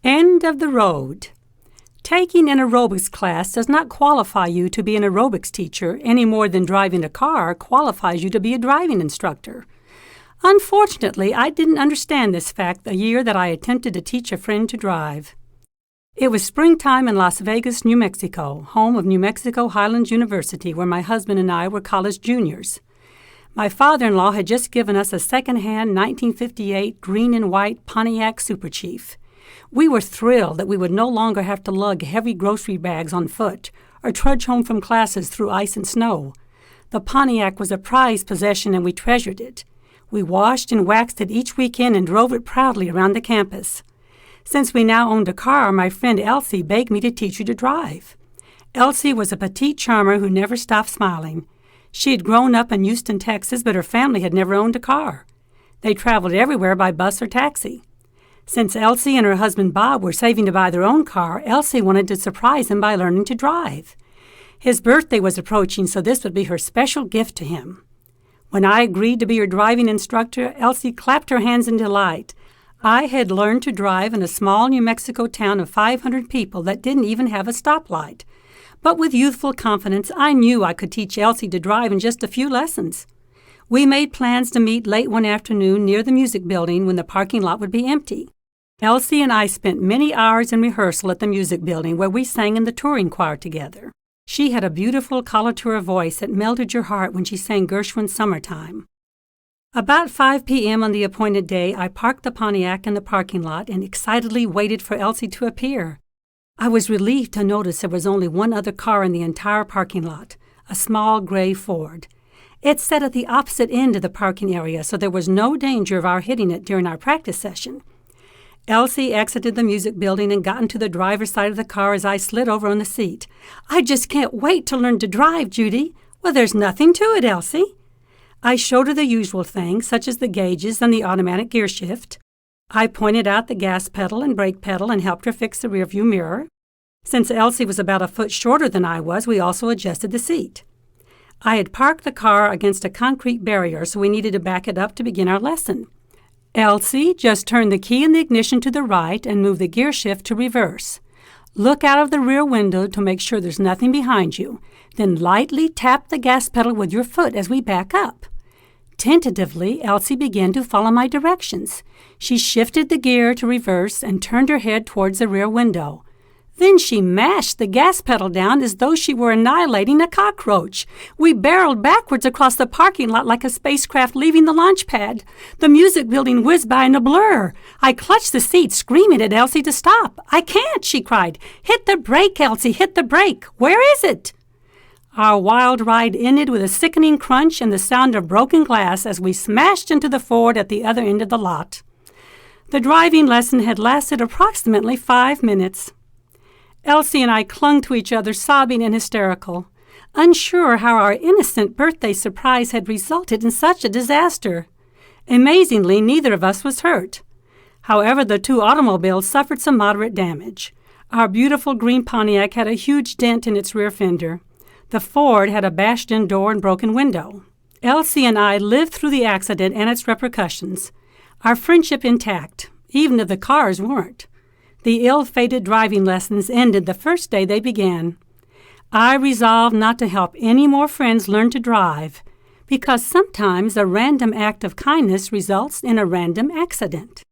End of the road. Taking an aerobics class does not qualify you to be an aerobics teacher any more than driving a car qualifies you to be a driving instructor. Unfortunately, I didn't understand this fact the year that I attempted to teach a friend to drive. It was springtime in Las Vegas, New Mexico, home of New Mexico Highlands University, where my husband and I were college juniors. My father-in-law had just given us a second-hand 1958 green and white Pontiac Super Chief. We were thrilled that we would no longer have to lug heavy grocery bags on foot or trudge home from classes through ice and snow. The Pontiac was a prized possession and we treasured it. We washed and waxed it each weekend and drove it proudly around the campus. Since we now owned a car, my friend Elsie begged me to teach her to drive. Elsie was a petite charmer who never stopped smiling. She had grown up in Houston, Texas, but her family had never owned a car. They traveled everywhere by bus or taxi. Since Elsie and her husband Bob were saving to buy their own car, Elsie wanted to surprise him by learning to drive. His birthday was approaching, so this would be her special gift to him. When I agreed to be her driving instructor, Elsie clapped her hands in delight. I had learned to drive in a small New Mexico town of 500 people that didn't even have a stoplight. But with youthful confidence, I knew I could teach Elsie to drive in just a few lessons. We made plans to meet late one afternoon near the music building when the parking lot would be empty. Elsie and I spent many hours in rehearsal at the music building where we sang in the touring choir together. She had a beautiful coloratura voice that melted your heart when she sang Gershwin's Summertime. About 5 p.m. on the appointed day, I parked the Pontiac in the parking lot and excitedly waited for Elsie to appear. I was relieved to notice there was only one other car in the entire parking lot, a small gray Ford. It sat at the opposite end of the parking area, so there was no danger of our hitting it during our practice session. Elsie exited the music building and got into the driver's side of the car as I slid over on the seat. "I just can't wait to learn to drive, Judy." "Well, there's nothing to it, Elsie." I showed her the usual things, such as the gauges and the automatic gear shift. I pointed out the gas pedal and brake pedal and helped her fix the rearview mirror. Since Elsie was about a foot shorter than I was, we also adjusted the seat. I had parked the car against a concrete barrier, so we needed to back it up to begin our lesson. "Elsie, just turn the key in the ignition to the right and move the gear shift to reverse. Look out of the rear window to make sure there's nothing behind you. Then lightly tap the gas pedal with your foot as we back up." Tentatively, Elsie began to follow my directions. She shifted the gear to reverse and turned her head towards the rear window. Then she mashed the gas pedal down as though she were annihilating a cockroach. We barreled backwards across the parking lot like a spacecraft leaving the launch pad. The music building whizzed by in a blur. I clutched the seat, screaming at Elsie to stop. "I can't," she cried. "Hit the brake, Elsie, hit the brake. Where is it?" Our wild ride ended with a sickening crunch and the sound of broken glass as we smashed into the Ford at the other end of the lot. The driving lesson had lasted approximately 5 minutes. Elsie and I clung to each other, sobbing and hysterical, unsure how our innocent birthday surprise had resulted in such a disaster. Amazingly, neither of us was hurt. However, the 2 automobiles suffered some moderate damage. Our beautiful green Pontiac had a huge dent in its rear fender. The Ford had a bashed-in door and broken window. Elsie and I lived through the accident and its repercussions, our friendship intact, even if the cars weren't. The ill-fated driving lessons ended the first day they began. I resolved not to help any more friends learn to drive, because sometimes a random act of kindness results in a random accident.